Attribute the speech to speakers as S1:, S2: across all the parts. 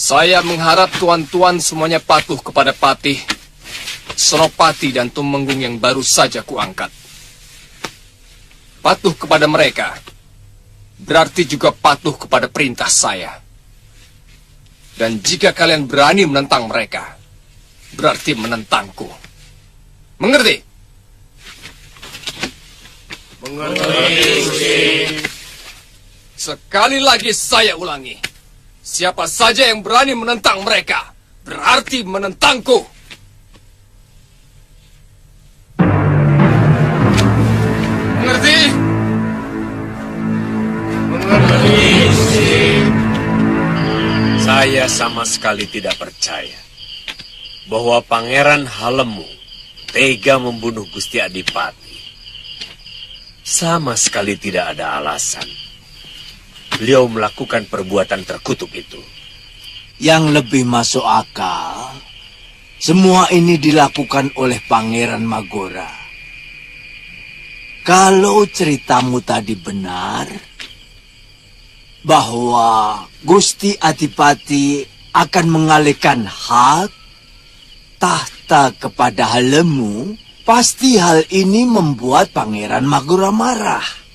S1: Saya mengharap tuan-tuan semuanya patuh kepada Patih, Senopati dan Tumenggung yang baru saja kuangkat. Patuh kepada mereka berarti juga patuh kepada perintah saya. Dan jika kalian berani menentang mereka, berarti menentangku. Mengerti?
S2: Mengerti, Gusti.
S1: Sekali lagi saya ulangi. Siapa saja yang berani menentang mereka, berarti menentangku. Mengerti?
S2: Mengerti, Gusti.
S3: Saya sama sekali tidak percaya bahwa Pangeran Halemu tega membunuh Gusti Adipati. Sama sekali tidak ada alasan beliau melakukan perbuatan terkutuk itu.
S4: Yang lebih masuk akal, semua ini dilakukan oleh Pangeran Magora. Kalau ceritamu tadi benar, bahwa Gusti Adipati akan mengalihkan hak tahta kepada Halemu, pasti hal ini membuat Pangeran Magora marah.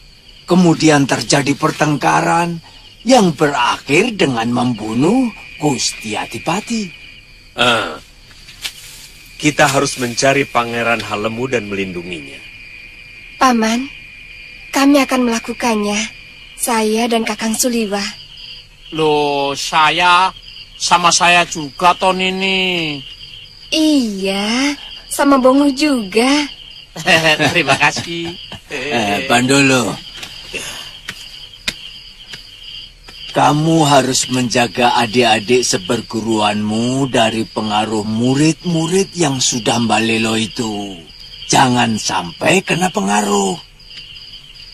S4: Kemudian terjadi pertengkaran yang berakhir dengan membunuh Gusti Adipati.
S3: Kita harus mencari Pangeran Halemu dan melindunginya.
S5: Paman, kami akan melakukannya. Saya dan Kakang Suliwa.
S6: Loh, sama saya juga, Tonini.
S5: Iya, sama Bongo juga.
S6: Terima kasih.
S4: Bandolo, kamu harus menjaga adik-adik seperguruanmu dari pengaruh murid-murid yang sudah Mbalelo itu. Jangan sampai kena pengaruh.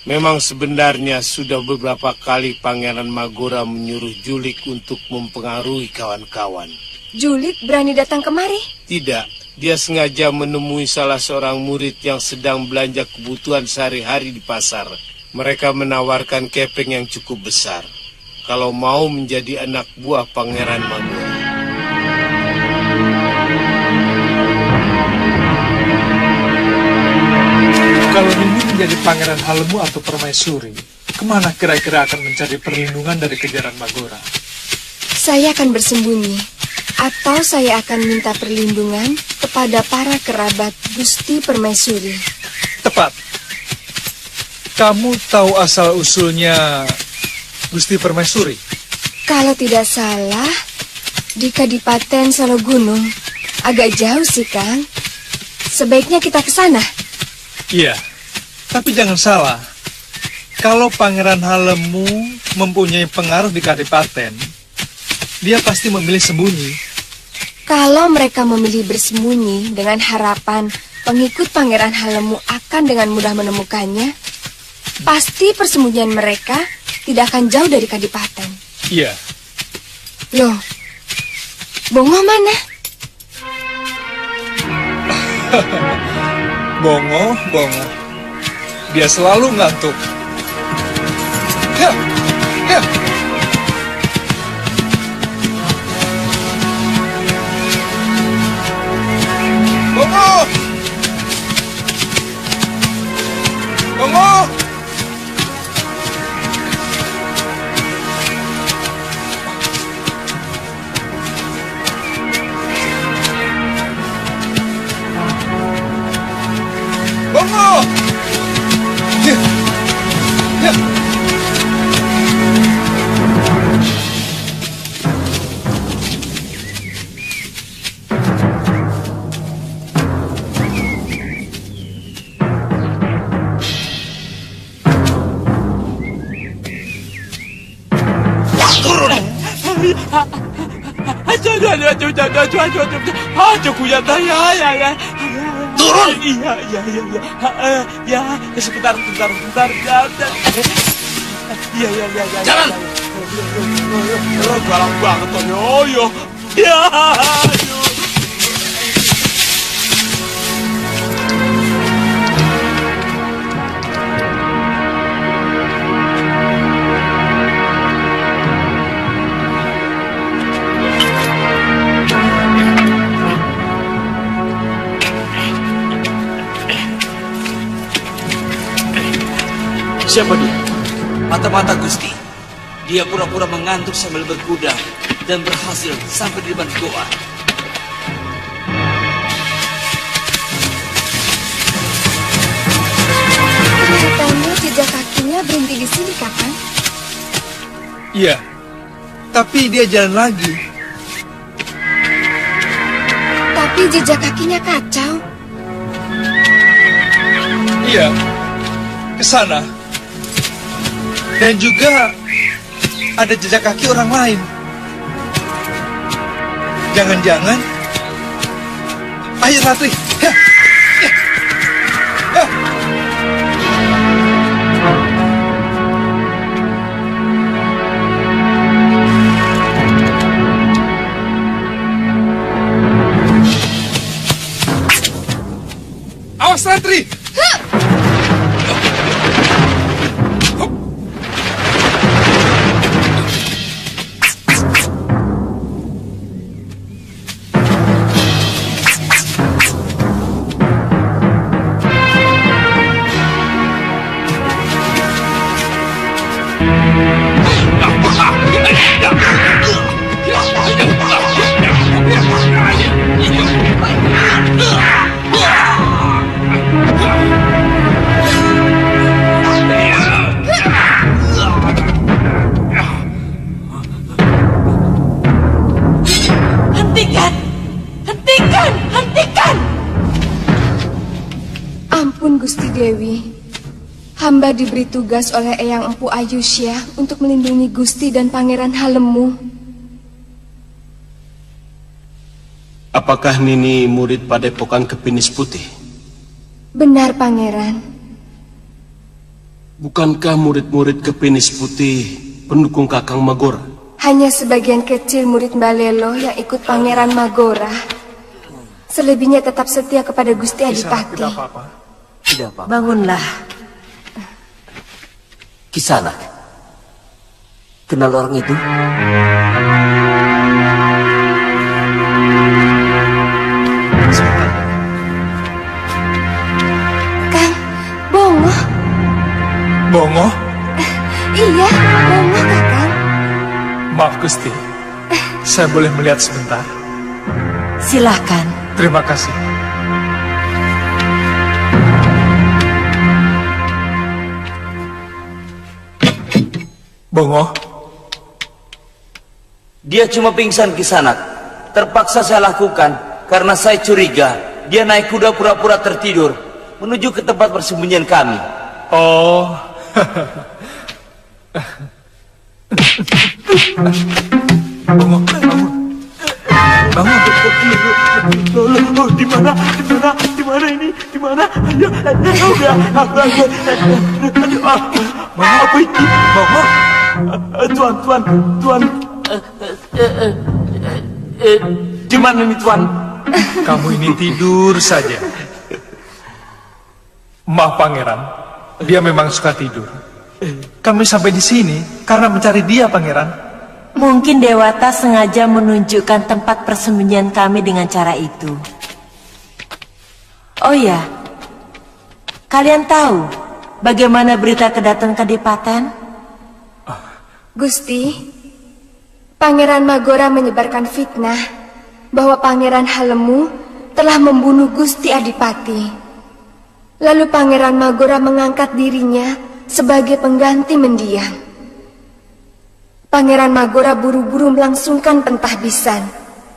S2: Memang sebenarnya sudah beberapa kali Pangeran Magora menyuruh Julik untuk mempengaruhi kawan-kawan.
S5: Julik berani datang kemari?
S2: Tidak, dia sengaja menemui salah seorang murid yang sedang belanja kebutuhan sehari-hari di pasar. Mereka menawarkan kepeng yang cukup besar kalau mau menjadi anak buah Pangeran Magora.
S7: Kalau Nini menjadi Pangeran Halemu atau Permaisuri, kemana kira-kira akan mencari perlindungan dari kejaran Magora?
S5: Saya akan bersembunyi, atau saya akan minta perlindungan kepada para kerabat Gusti Permaisuri.
S7: Tepat. Kamu tahu asal-usulnya Gusti Permaisuri?
S5: Kalau tidak salah, di Kadipaten Sologunung. Agak jauh sih, Kang. Sebaiknya kita ke sana.
S7: Iya, tapi jangan salah. Kalau Pangeran Halemu mempunyai pengaruh di Kadipaten, dia pasti memilih sembunyi.
S5: Kalau mereka memilih bersembunyi dengan harapan pengikut Pangeran Halemu akan dengan mudah menemukannya, pasti persembunyian mereka tidak akan jauh dari Kadipaten.
S7: Iya.
S5: Loh, Bongo mana?
S7: Bongo. Dia selalu ngantuk. Ya. Bongo!
S3: Turun!
S2: Ya, sebentar.
S3: Jalan!
S2: Galak banget Toyo. Ya.
S8: Siapa dia? Mata-mata Gusti. Dia pura-pura mengantuk sambil berkuda dan berhasil sampai di depan goa.
S5: Kelihatannya jejak kakinya berhenti di sini, Kakang.
S7: Iya, tapi dia jalan lagi.
S5: Tapi jejak kakinya kacau.
S7: Iya, ke sana. Dan juga ada jejak kaki orang lain. Jangan-jangan. Ayo Ratri. Ya. Ya. Ya. Awas Ratri.
S5: Hentikan! Ampun Gusti Dewi. Hamba diberi tugas oleh Eyang Empu Ayusya untuk melindungi Gusti dan Pangeran Halemu.
S9: Apakah Nini murid Padepokan Kepinis Putih?
S5: Benar, Pangeran.
S9: Bukankah murid-murid Kepinis Putih pendukung Kakang Magora?
S5: Hanya sebagian kecil murid Mbalelo yang ikut Pangeran Magora. Selebihnya tetap setia kepada Gusti Adipati.
S7: Tidak apa-apa.
S8: Tidak apa-apa.
S10: Bangunlah.
S8: Kisana. Kenal orang itu?
S5: Kang, Bongo.
S7: Bongo?
S5: Iya, Bongo, Kakang.
S7: Maaf Gusti. Saya boleh melihat sebentar?
S10: Silahkan.
S7: Terima kasih. Bongo?
S8: Dia cuma pingsan Kisanak. Terpaksa saya lakukan karena saya curiga dia naik kuda pura-pura tertidur menuju ke tempat persembunyian kami.
S7: Oh. Bongo, bangun. Bangun.
S2: Di mana ini? Di mana? Ayo, udah. Apa ini?
S7: Bongo.
S2: Tuan. Di mana nih, Tuan?
S7: Kamu ini tidur saja. Maaf Pangeran, dia memang suka tidur. Kami sampai di sini karena mencari dia, Pangeran.
S10: Mungkin Dewata sengaja menunjukkan tempat persembunyian kami dengan cara itu. Oh ya, kalian tahu bagaimana berita kedatangan Kadipaten?
S5: Gusti, Pangeran Magora menyebarkan fitnah bahwa Pangeran Halemu telah membunuh Gusti Adipati. Lalu Pangeran Magora mengangkat dirinya sebagai pengganti mendiang. Pangeran Magora buru-buru melangsungkan pentahbisan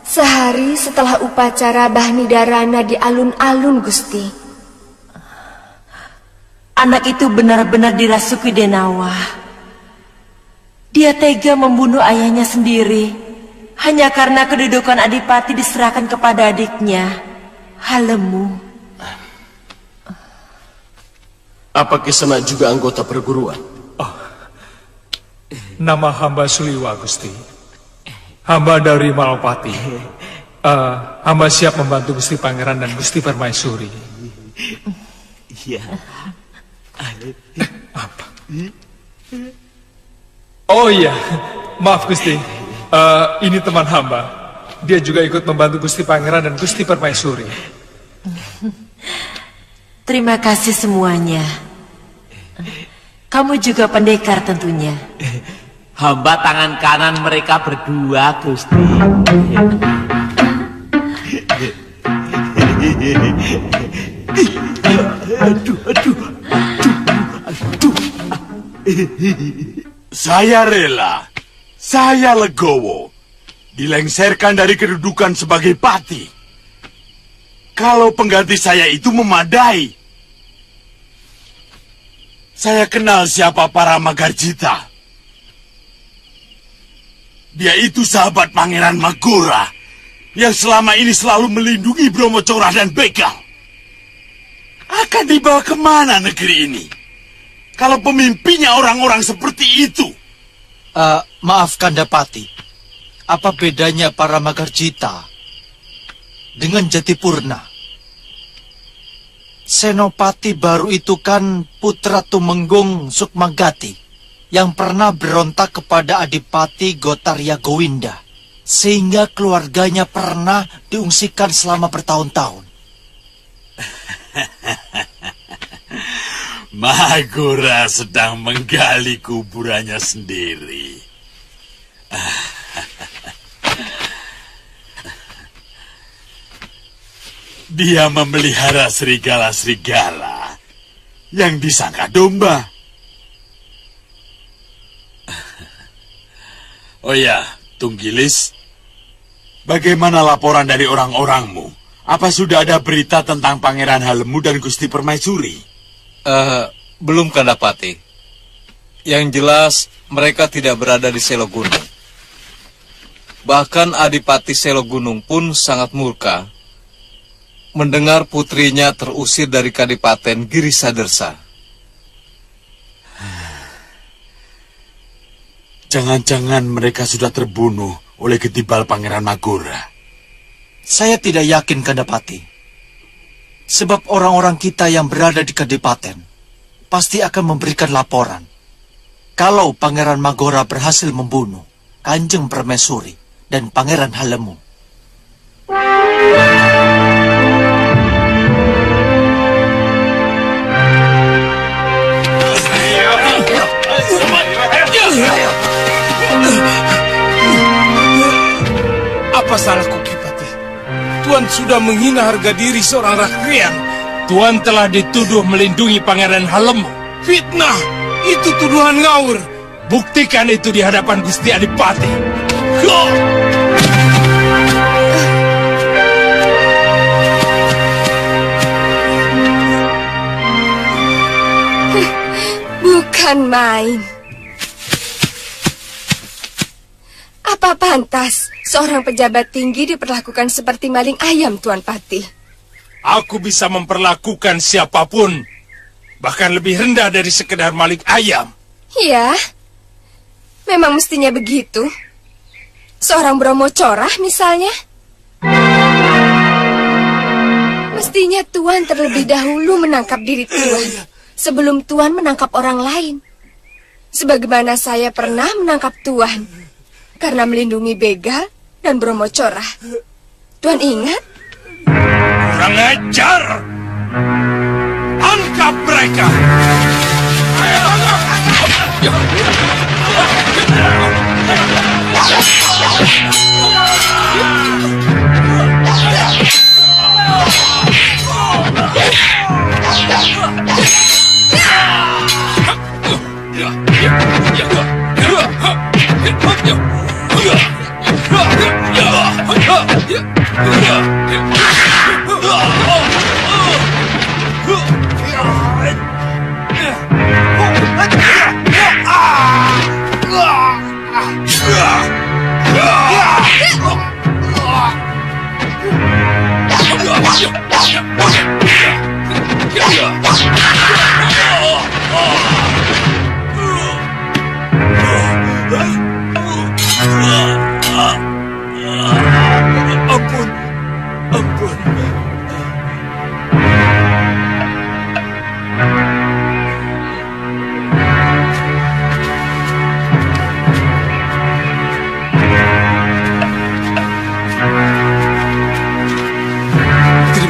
S5: sehari setelah upacara Bahnidarana di alun-alun, Gusti.
S10: Anak itu benar-benar dirasuki Denawa. Dia tega membunuh ayahnya sendiri hanya karena kedudukan Adipati diserahkan kepada adiknya, Halemu.
S9: Apa Kisanak juga anggota perguruan?
S7: Nama hamba Suliwa, Gusti. Hamba dari Malopati. Hamba siap membantu Gusti Pangeran dan Gusti Permaisuri.
S4: Iya.
S7: Apa? Oh iya, maaf Gusti. Ini teman hamba. Dia juga ikut membantu Gusti Pangeran dan Gusti Permaisuri.
S10: Terima kasih semuanya. Kamu juga pendekar tentunya.
S4: Hamba tangan kanan mereka berdua, Gusti.
S11: Saya rela, saya legowo, dilengsarkan dari kedudukan sebagai pati. Kalau pengganti saya itu memadai. Saya kenal siapa Paramagarjita. Dia itu sahabat Pangeran Magora yang selama ini selalu melindungi Brahmacora dan begal. Akan dibawa kemana negeri ini kalau pemimpinnya orang-orang seperti itu?
S12: Maaf Kandapati, apa bedanya Paramagarjita dengan Jatipurna? Senopati baru itu kan putra Tumenggung Sukmagati yang pernah berontak kepada Adipati Gotarya Gowinda, sehingga keluarganya pernah diungsikan selama bertahun-tahun.
S11: Magora sedang menggali kuburannya sendiri. Dia memelihara serigala-serigala yang disangka domba. Oh ya, Tunggilis, bagaimana laporan dari orang-orangmu? Apa sudah ada berita tentang Pangeran Halemu dan Gusti Permaisuri?
S13: Belum Kandapati. Yang jelas mereka tidak berada di Selo Gunung. Bahkan Adipati Selo Gunung pun sangat murka mendengar putrinya terusir dari Kadipaten Girisadersa.
S11: Jangan-jangan mereka sudah terbunuh oleh ketibal Pangeran Magora.
S12: Saya tidak yakin Kandapati. Sebab orang-orang kita yang berada di Kadipaten pasti akan memberikan laporan kalau Pangeran Magora berhasil membunuh Kanjeng Permaisuri dan Pangeran Halemu.
S2: Apa salahku, Kipati? Tuan sudah menghina harga diri seorang rakyat. Tuan telah dituduh melindungi Pangeran Halemu. Fitnah! Itu tuduhan ngawur. Buktikan itu di hadapan Gusti Adipati.
S5: Bukan main. Apa pantas seorang pejabat tinggi diperlakukan seperti maling ayam, Tuan Pati?
S2: Aku bisa memperlakukan siapapun, bahkan lebih rendah dari sekedar maling ayam.
S5: Ya, memang mestinya begitu. Seorang Brahmacora misalnya. Mestinya Tuan terlebih dahulu menangkap diri Tuan sebelum Tuan menangkap orang lain. Sebagaimana saya pernah menangkap Tuan karena melindungi begal dan Brahmacora. Tuan ingat?
S2: Kurang ajar! Angkat mereka!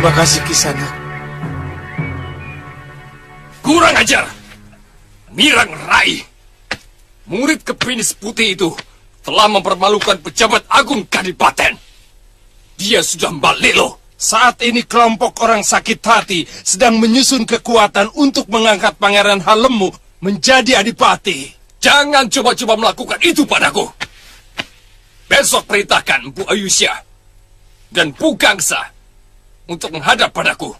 S2: Terima kasih Kisanak.
S1: Kurang ajar. Mirang Rai, murid Kepinis Putih itu telah mempermalukan pejabat agung Kadipaten. Dia sudah balelo.
S2: Saat ini kelompok orang sakit hati sedang menyusun kekuatan untuk mengangkat Pangeran Halemu menjadi adipati.
S1: Jangan coba-coba melakukan itu padaku. Besok perintahkan Empu Ayusya dan Pu Gangsa untuk menghadap padaku.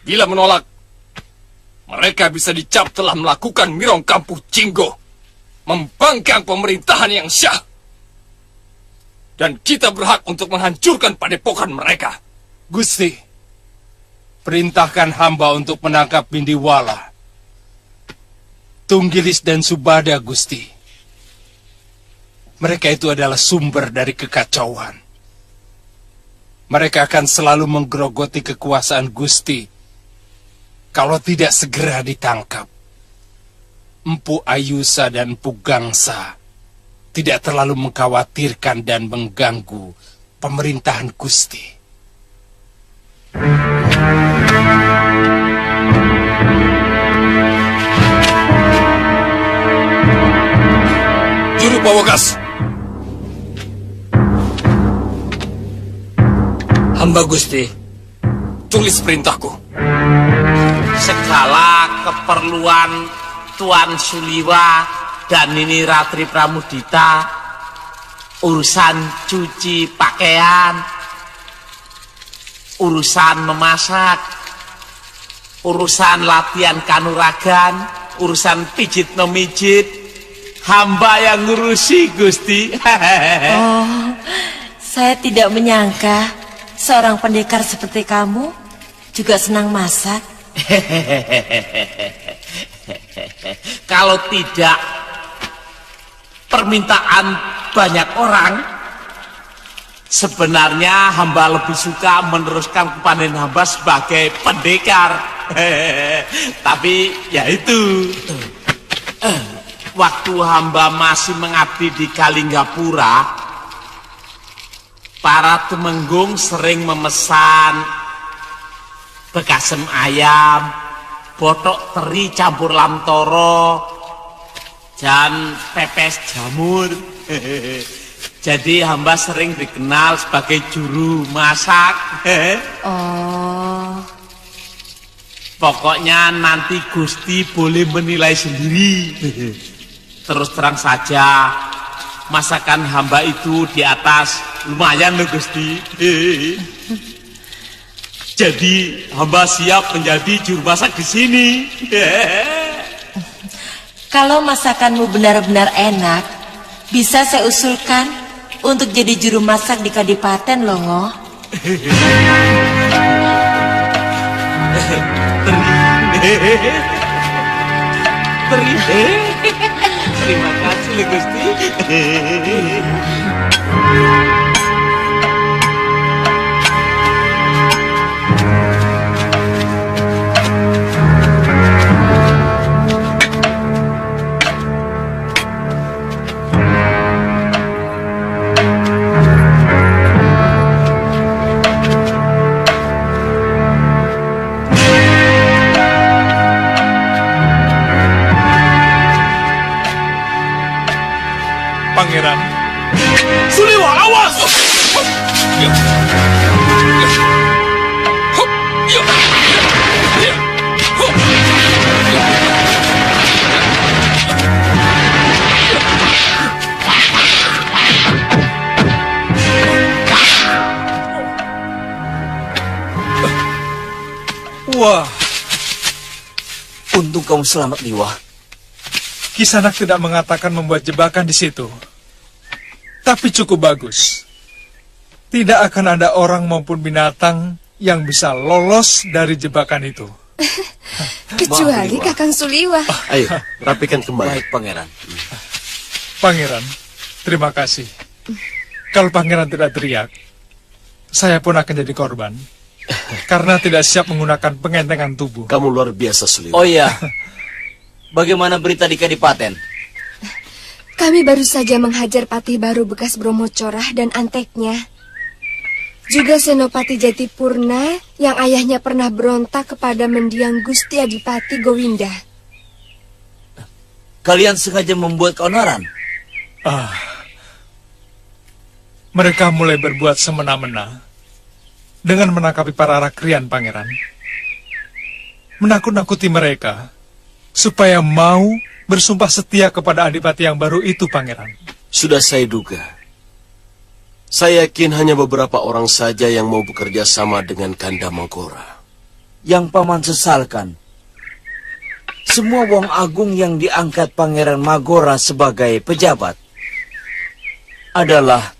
S1: Bila menolak, mereka bisa dicap telah melakukan Mirong Kampuh Jinggo, membangkang pemerintahan yang syah. Dan kita berhak untuk menghancurkan padepokan mereka.
S2: Gusti, perintahkan hamba untuk menangkap Bindiwala, Tunggilis dan Subada, Gusti. Mereka itu adalah sumber dari kekacauan. Mereka akan selalu menggerogoti kekuasaan Gusti kalau tidak segera ditangkap. Empu Ayusa dan Empu Gangsa tidak terlalu mengkhawatirkan dan mengganggu pemerintahan Gusti.
S1: Juru Pawagas.
S3: Hamba Gusti.
S1: Tulis perintahku.
S4: Segala keperluan Tuan Suliwa dan Nini Ratri Pramudita, urusan cuci pakaian, urusan memasak, urusan latihan kanuragan, urusan pijit memijit, hamba yang ngurusi, Gusti.
S10: Oh, saya tidak menyangka seorang pendekar seperti kamu juga senang masak.
S4: Kalau tidak permintaan banyak orang, sebenarnya hamba lebih suka meneruskan kepanen hamba sebagai pendekar. Tapi ya itu, waktu hamba masih mengabdi di Kalinggapura, para temenggung sering memesan bekasem ayam, botok teri campur lamtoro, dan pepes jamur. Jadi hamba sering dikenal sebagai juru masak.
S10: Oh.
S4: Pokoknya nanti Gusti boleh menilai sendiri. Terus terang saja, masakan hamba itu di atas lumayan loh Gusti. Jadi hamba siap menjadi juru masak di sini.
S10: Kalau masakanmu benar-benar enak, bisa saya usulkan untuk jadi juru masak di Kadipaten loh, Ngoh.
S4: Terima kasih loh Gusti.
S7: Pangeran.
S1: Suliwa, awas!
S7: Wah,
S8: untung kamu selamat, Liwa.
S7: Kisanak tidak mengatakan membuat jebakan di situ. Tapi cukup bagus. Tidak akan ada orang maupun binatang yang bisa lolos dari jebakan itu.
S5: Kecuali Kakang Suliwa.
S9: Ayo, rapikan kembali.
S8: Baik, Pangeran.
S7: Pangeran, terima kasih. Kalau Pangeran tidak teriak, saya pun akan jadi korban. Karena tidak siap menggunakan pengentengan tubuh.
S9: Kamu luar biasa, Suliwa.
S8: Oh iya, bagaimana berita di Kadipaten?
S5: Kami baru saja menghajar patih baru bekas Bromo Corah dan anteknya. Juga Senopati Jatipurna yang ayahnya pernah berontak kepada mendiang Gusti Adipati Gowinda.
S8: Kalian sengaja membuat keonaran?
S7: Mereka mulai berbuat semena-mena dengan menangkapi para rakrian pangeran. Menakut-nakuti mereka supaya mau bersumpah setia kepada adipati yang baru itu, pangeran.
S9: Sudah saya duga. Saya yakin hanya beberapa orang saja yang mau bekerja sama dengan Kanda Magora.
S8: Yang paman sesalkan, semua wong agung yang diangkat Pangeran Magora sebagai pejabat adalah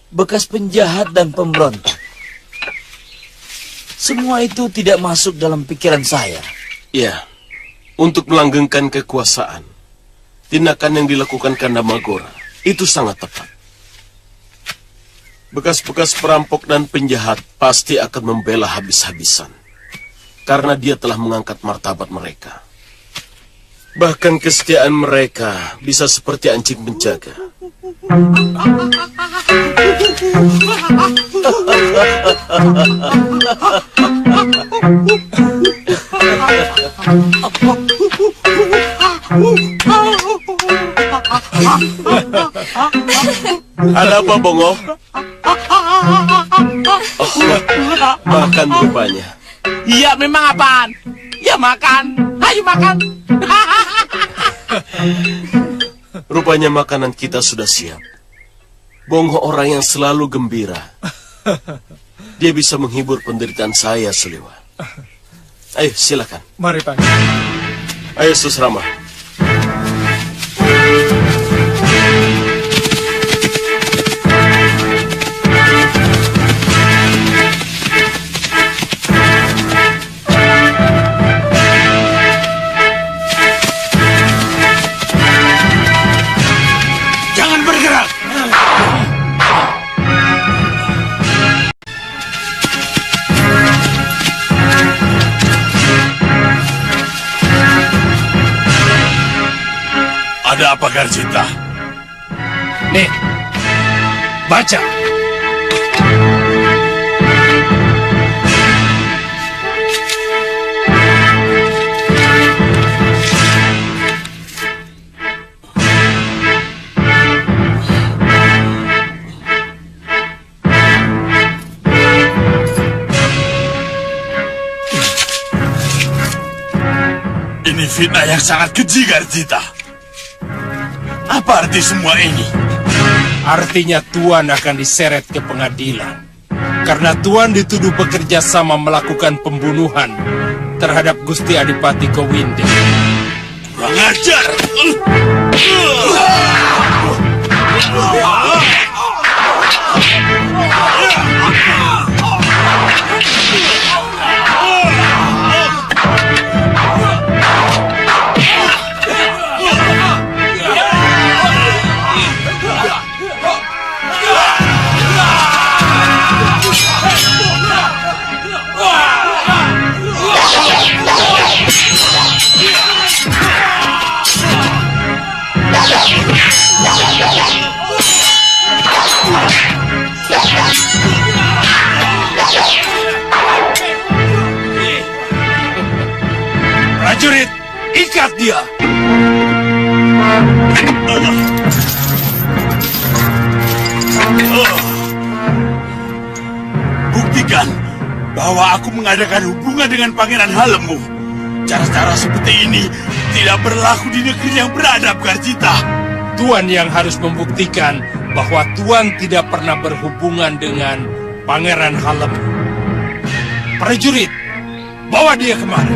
S8: bekas penjahat dan pemberontak. Semua itu tidak masuk dalam pikiran saya.
S9: Ya, untuk melanggengkan kekuasaan, tindakan yang dilakukan Kanda Magora itu sangat tepat. Bekas-bekas perampok dan penjahat pasti akan membela habis-habisan, karena dia telah mengangkat martabat mereka. Bahkan kesetiaan mereka bisa seperti anjing penjaga. Ada apa, Bongo? Makan rupanya.
S6: Iya, memang apaan? Ya makan. Ayo makan.
S9: Rupanya makanan kita sudah siap. Bongo orang yang selalu gembira. Dia bisa menghibur penderitaan saya, Seliwa. Ayo, silakan.
S7: Mari, Pak.
S9: Ayo, Susrama.
S11: Jangan bergerak. Ada apa, Garjita?
S2: Nih, baca.
S11: Ini fitnah yang sangat keji, Garjita. Apa arti semua ini?
S2: Artinya Tuan akan diseret ke pengadilan. Karena Tuan dituduh bekerja sama melakukan pembunuhan terhadap Gusti Adipati Gowinda.
S11: Kurang ajar!
S2: Prajurit, ikat dia!
S11: Buktikan bahwa aku mengadakan hubungan dengan Pangeran Halemu. Cara-cara seperti ini tidak berlaku di negeri yang beradab, Garjita.
S2: Tuan yang harus membuktikan bahwa Tuan tidak pernah berhubungan dengan Pangeran Halemu. Prajurit, bawa dia kemari.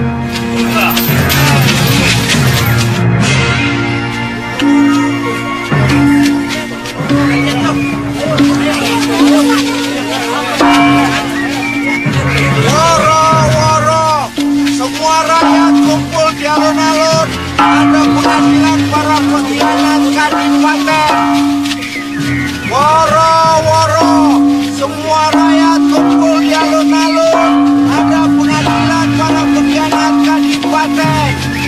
S14: Woro-woro, semua rakyat kumpul di alun-alun. Ada pengadilan para pengkhianat Kadipaten. Woro-woro, semua rakyat kumpul di alun-alun. Ada pengadilan para pengkhianat Kadipaten.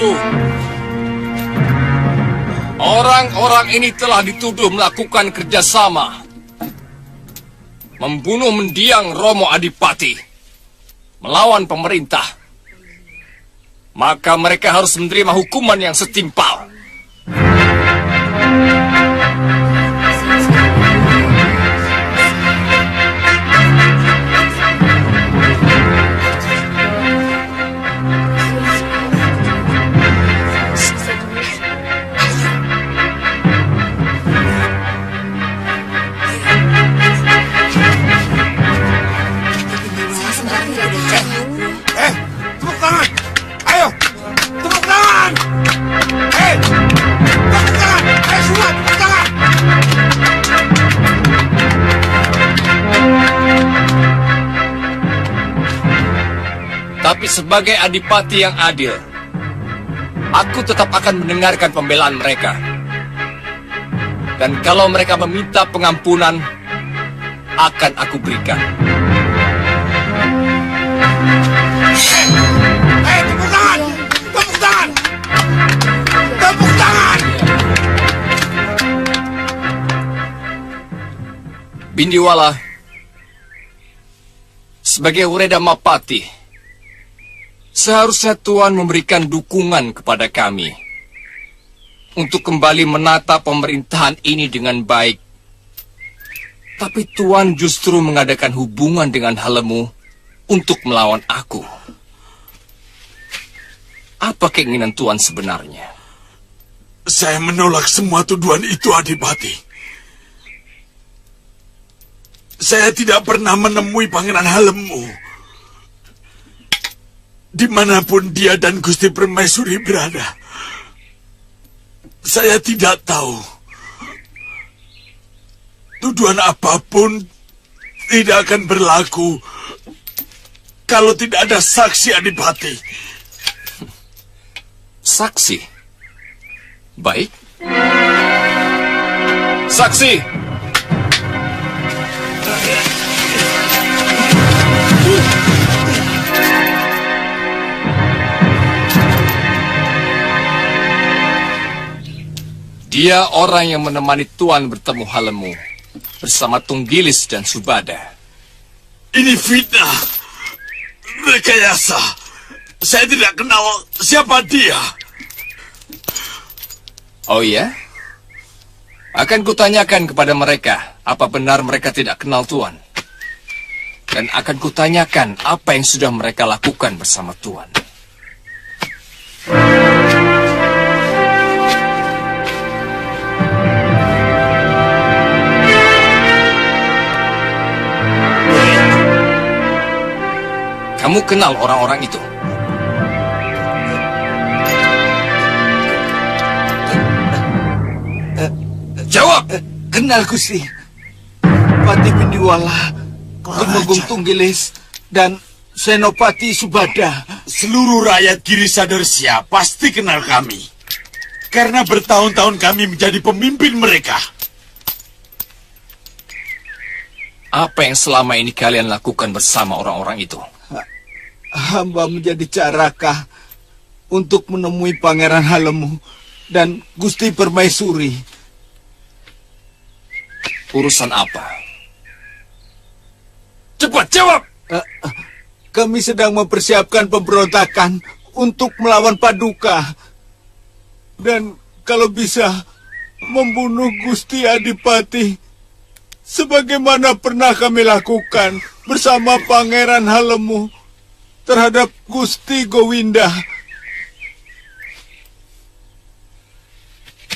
S1: Guru. Orang-orang ini telah dituduh melakukan kerjasama, membunuh mendiang Romo Adipati, melawan pemerintah. Maka mereka harus menerima hukuman yang setimpal.
S14: Tepuk tangan! Ayo! Tepuk tangan! Tepuk tangan! Ayo semua, tepuk tangan!
S1: Tapi sebagai adipati yang adil, aku tetap akan mendengarkan pembelaan mereka. Dan kalau mereka meminta pengampunan, akan aku berikan.
S14: Tepuk tangan! Tepuk tangan! Tepuk tangan!
S1: Bindiwala, sebagai Ureda Mapati, seharusnya Tuan memberikan dukungan kepada kami untuk kembali menata pemerintahan ini dengan baik. Tapi Tuan justru mengadakan hubungan dengan Halemu untuk melawan aku. Apa keinginan Tuan sebenarnya?
S11: Saya menolak semua tuduhan itu, Adipati. Saya tidak pernah menemui Pangeran Halemu. Dimanapun dia dan Gusti Permaisuri berada, saya tidak tahu. Tuduhan apapun tidak akan berlaku kalau tidak ada saksi, Adipati.
S1: Saksi? Baik. Saksi! Dia orang yang menemani Tuan bertemu Halemu bersama Tunggilis dan Subada.
S11: Ini fitnah, rekayasa. Saya tidak kenal siapa dia.
S1: Oh iya? Akan kutanyakan kepada mereka apa benar mereka tidak kenal Tuan. Dan akan kutanyakan apa yang sudah mereka lakukan bersama Tuan. Kamu kenal orang-orang itu? Jawab!
S15: Kenal, Gusti. Pati Bindiwala, Tumenggung Tunggilis, dan Senopati Subada.
S11: Seluruh rakyat Girisadorsia pasti kenal kami. Karena bertahun-tahun kami menjadi pemimpin mereka.
S1: Apa yang selama ini kalian lakukan bersama orang-orang itu?
S15: Hamba menjadi carakah untuk menemui Pangeran Halemu dan Gusti Permaisuri.
S1: Urusan apa? Cepat jawab!
S15: Kami sedang mempersiapkan pemberontakan untuk melawan Paduka. Dan kalau bisa membunuh Gusti Adipati sebagaimana pernah kami lakukan bersama Pangeran Halemu terhadap Gusti Gowinda.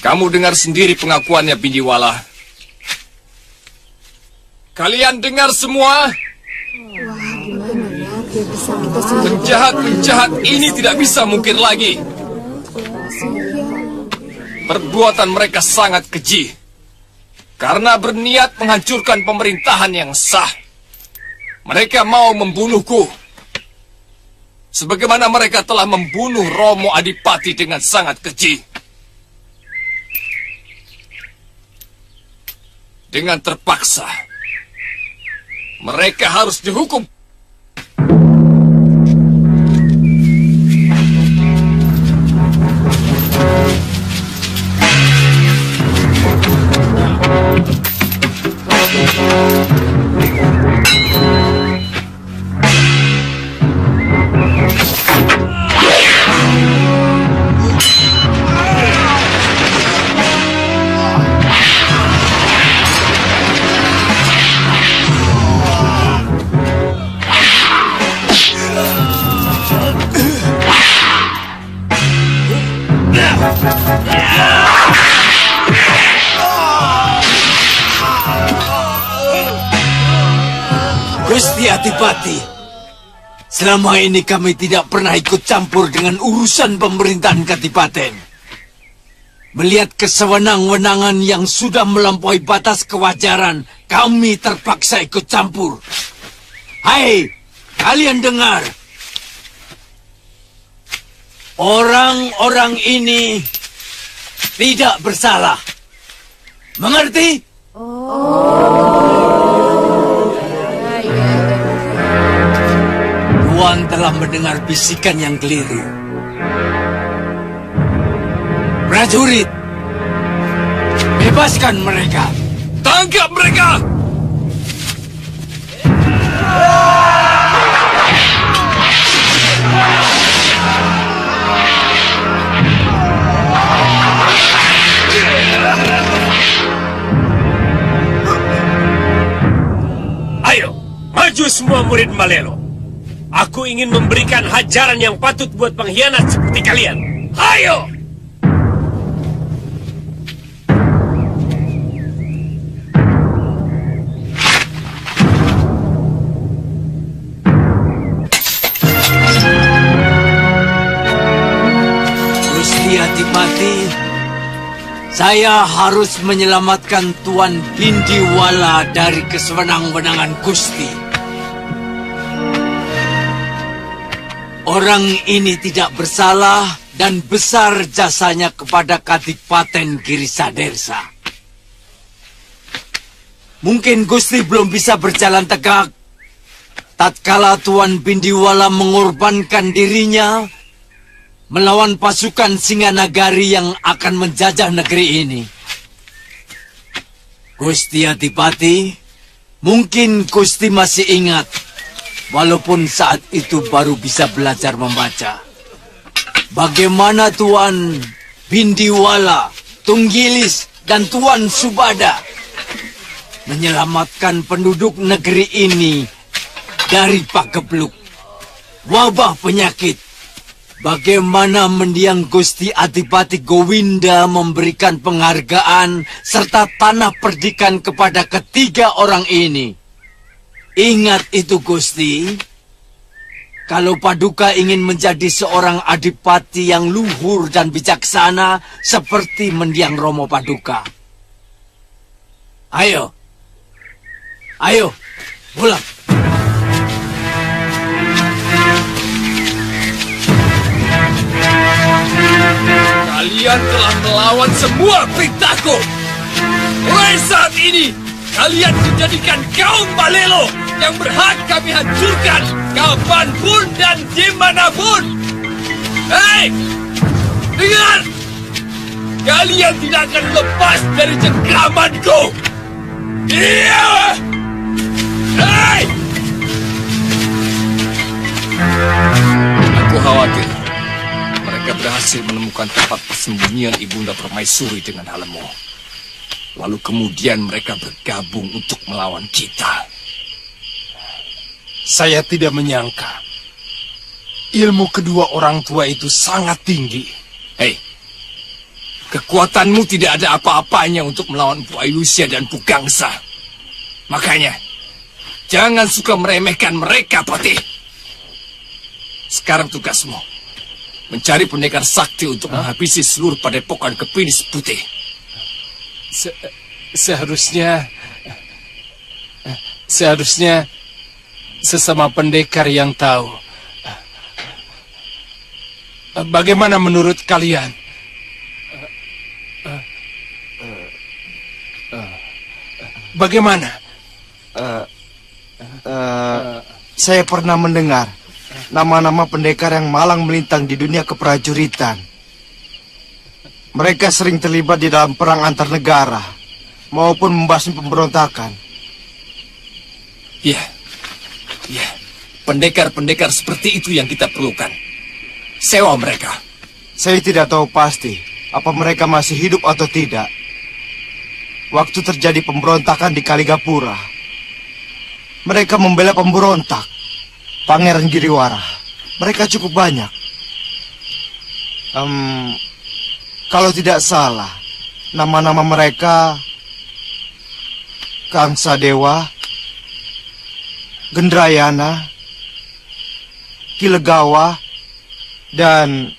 S1: Kamu dengar sendiri pengakuannya, Bindiwala. Kalian dengar semua? Penjahat-penjahat ini tidak bisa mungkir lagi. Perbuatan mereka sangat keji. Karena berniat menghancurkan pemerintahan yang sah. Mereka mau membunuhku. Sebagaimana mereka telah membunuh Romo Adipati dengan sangat keji. Dengan terpaksa, mereka harus dihukum.
S11: Gusti Adipati, selama ini kami tidak pernah ikut campur dengan urusan pemerintahan Kadipaten. Melihat kesewenang-wenangan yang sudah melampaui batas kewajaran, kami terpaksa ikut campur. Hai, kalian dengar. Orang-orang ini tidak bersalah. Mengerti? Tuan telah mendengar bisikan yang keliru. Prajurit, bebaskan mereka.
S1: Tangkap mereka!
S3: Ayo, maju semua murid Malelo. Aku ingin memberikan hajaran yang patut buat pengkhianat seperti kalian. Ayo!
S11: Gusti Adipati, saya harus menyelamatkan Tuan Bindiwala dari kesewenang-wenangan Gusti. Orang ini tidak bersalah dan besar jasanya kepada Kadipaten Girisadersa. Mungkin Gusti belum bisa berjalan tegak tatkala Tuan Bindiwala mengorbankan dirinya melawan pasukan Singanagari yang akan menjajah negeri ini. Gusti Adipati, mungkin Gusti masih ingat, walaupun saat itu baru bisa belajar membaca, bagaimana Tuan Bindiwala, Tunggilis, dan Tuan Subada menyelamatkan penduduk negeri ini dari pagebluk, wabah penyakit. Bagaimana mendiang Gusti Adipati Gowinda memberikan penghargaan serta tanah perdikan kepada ketiga orang ini. Ingat itu, Gusti. Kalau Paduka ingin menjadi seorang adipati yang luhur dan bijaksana seperti mendiang Romo Paduka. Ayo. Ayo, pulang.
S1: Kalian telah melawan semua perintahku. Mulai saat ini, kalian dijadikan kaum Malelo yang berhak kami hancurkan kapanpun dan dimanapun. Hei, dengar! Kalian tidak akan lepas dari cengkramanku. Iya! Hei! Aku khawatir mereka berhasil menemukan tempat persembunyian Ibunda Permaisuri dengan Halemu. Lalu kemudian mereka bergabung untuk melawan kita.
S9: Saya tidak menyangka ilmu kedua orang tua itu sangat tinggi.
S1: Hei, kekuatanmu tidak ada apa-apanya untuk melawan Empu Ailusia dan Empu Gangsa. Makanya, jangan suka meremehkan mereka, Patih. Sekarang tugasmu mencari pendekar sakti untuk menghabisi seluruh padepokan Kepinis Putih.
S9: Seharusnya sesama pendekar yang tahu. Bagaimana menurut kalian? Bagaimana?
S15: Saya pernah mendengar nama-nama pendekar yang malang melintang di dunia keprajuritan. Mereka sering terlibat di dalam perang antar negara maupun membasmi pemberontakan.
S1: Iya, iya. Pendekar-pendekar seperti itu yang kita perlukan. Sewa mereka.
S15: Saya tidak tahu pasti apa mereka masih hidup atau tidak. Waktu terjadi pemberontakan di Kaligapura, mereka membela pemberontak, Pangeran Giriwara. Mereka cukup banyak. Kalau tidak salah, nama-nama mereka Kang Sadewa, Gendrayana, Kilegawa, dan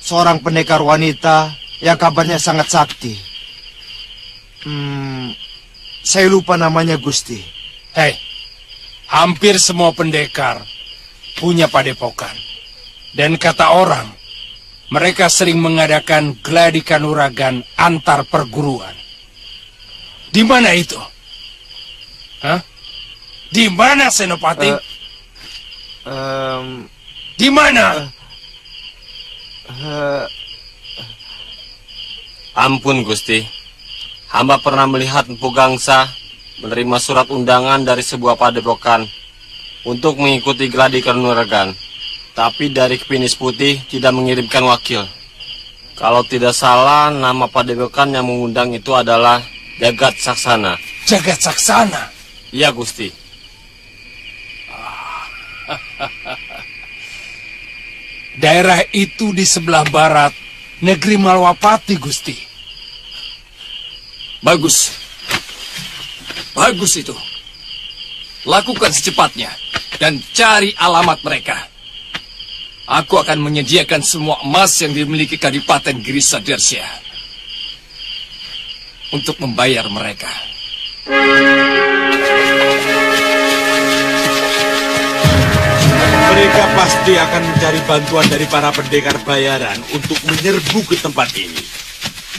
S15: seorang pendekar wanita yang kabarnya sangat sakti. Saya lupa namanya, Gusti.
S2: Hei, hampir semua pendekar punya padepokan. Dan kata orang, mereka sering mengadakan gladi kanuragan antar perguruan. Di mana itu? Hah? Di mana, Senopati? Di mana?
S3: Ampun, Gusti. Hamba pernah melihat Empu Gangsa menerima surat undangan dari sebuah padepokan untuk mengikuti gladi kanuragan. Tapi dari Kepinis Putih tidak mengirimkan wakil. Kalau tidak salah, nama padepokan yang mengundang itu adalah Jagat Saksana.
S2: Jagat Saksana?
S3: Iya, Gusti.
S2: Daerah itu di sebelah barat negeri Malwapati, Gusti.
S1: Bagus. Bagus itu. Lakukan secepatnya dan cari alamat mereka. Aku akan menyediakan semua emas yang dimiliki Kadipaten Girisadersya untuk membayar mereka.
S11: Mereka pasti akan mencari bantuan dari para pendekar bayaran untuk menyerbu ke tempat ini.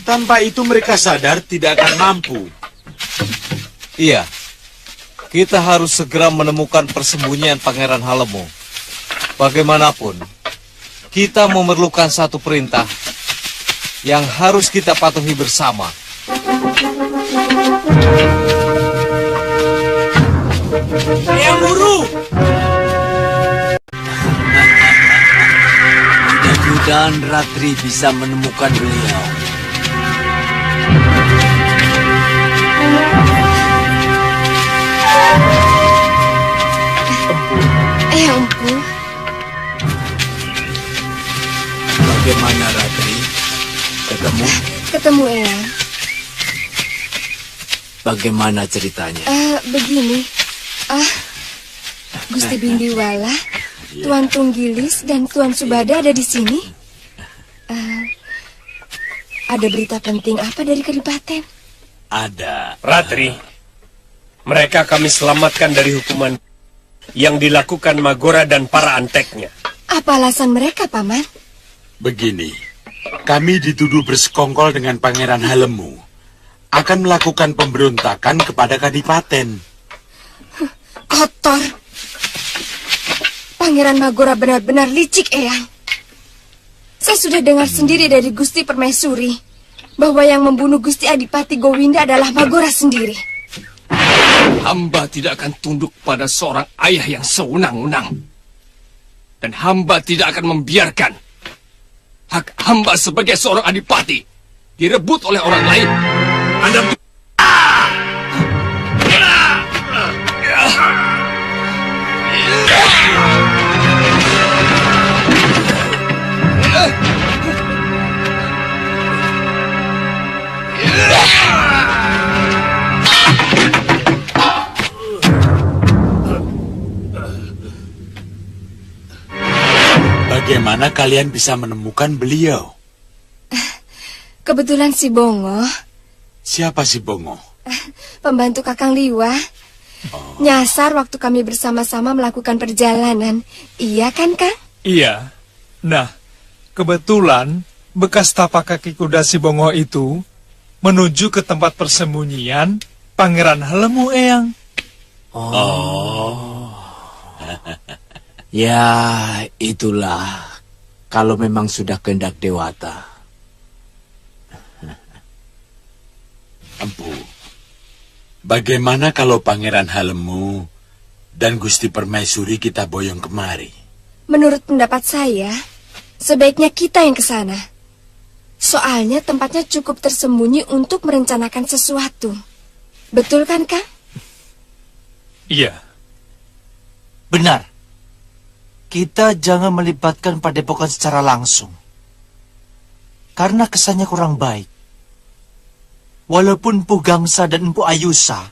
S11: Tanpa itu mereka sadar tidak akan mampu.
S13: Iya, kita harus segera menemukan persembunyian Pangeran Halemu. Bagaimanapun, kita memerlukan satu perintah yang harus kita patuhi bersama.
S11: Yang Guru!
S3: Mudah-mudahan Ratri bisa menemukan beliau.
S5: Empu.
S3: Bagaimana, Ratri?
S5: Ketemu Eyang.
S3: Bagaimana ceritanya?
S5: Begini. Gusti Bindiwala, Tuan Tunggilis, dan Tuan Subada ada di sini. Ada berita penting apa dari Kadipaten?
S3: Ada.
S2: Ratri, mereka kami selamatkan dari hukuman yang dilakukan Magora dan para anteknya.
S5: Apa alasan mereka, Paman?
S11: Begini, kami dituduh bersekongkol dengan Pangeran Halemu, akan melakukan pemberontakan kepada Kadipaten.
S5: Kotor. Pangeran Magora benar-benar licik, Eyang. Saya sudah dengar sendiri dari Gusti Permaisuri bahwa yang membunuh Gusti Adipati Gowinda adalah Magora sendiri.
S1: Hamba tidak akan tunduk pada seorang ayah yang sewenang-wenang. Dan hamba tidak akan membiarkan hak hamba sebagai seorang adipati direbut oleh orang lain. Anda...
S11: Bagaimana kalian bisa menemukan beliau?
S5: Kebetulan si Bongo,
S11: Siapa si Bongo?
S5: pembantu Kakang Liwa, nyasar waktu kami bersama-sama melakukan perjalanan. Iya kan, Kang?
S7: Iya. Nah, kebetulan bekas tapak kaki kuda si Bongo itu menuju ke tempat persembunyian Pangeran Halemu, Eyang.
S3: Ya, itulah. Kalau memang sudah kehendak Dewata.
S11: Empu, bagaimana kalau Pangeran Halemu dan Gusti Permaisuri kita boyong kemari.
S5: Menurut pendapat saya, sebaiknya kita yang ke sana. Soalnya tempatnya cukup tersembunyi untuk merencanakan sesuatu. Betul kan, Kang?
S7: Iya.
S12: Benar. Kita jangan melibatkan Padepokan secara langsung. Karena kesannya kurang baik. Walaupun Empu Gangsa dan Empu Ayusa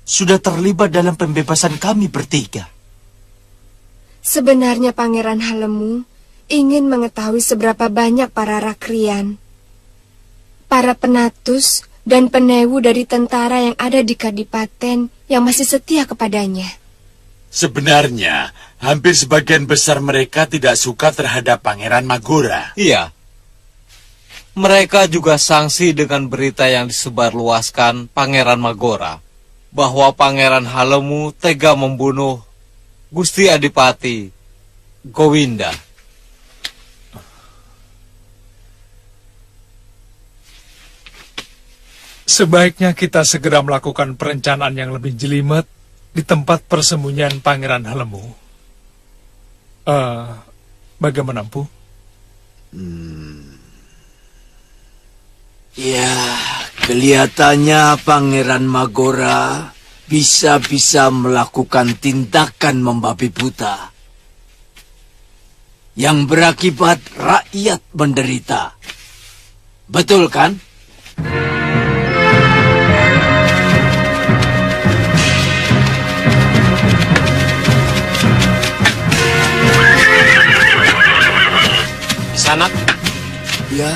S12: sudah terlibat dalam pembebasan kami bertiga.
S5: Sebenarnya Pangeran Halemu ingin mengetahui seberapa banyak para rakrian, para penatus, dan penewu dari tentara yang ada di Kadipaten yang masih setia kepadanya.
S11: Sebenarnya, hampir sebagian besar mereka tidak suka terhadap Pangeran Magora.
S13: Iya. Mereka juga sangsi dengan berita yang disebarluaskan Pangeran Magora bahwa Pangeran Halemu tega membunuh Gusti Adipati Gowinda.
S7: Sebaiknya kita segera melakukan perencanaan yang lebih jelimet di tempat persembunyian Pangeran Halemu. Bagaimana, Empu?
S16: Ya, kelihatannya Pangeran Magora bisa-bisa melakukan tindakan membabi buta yang berakibat rakyat menderita. Betul kan?
S3: Kisanak?
S16: Ya.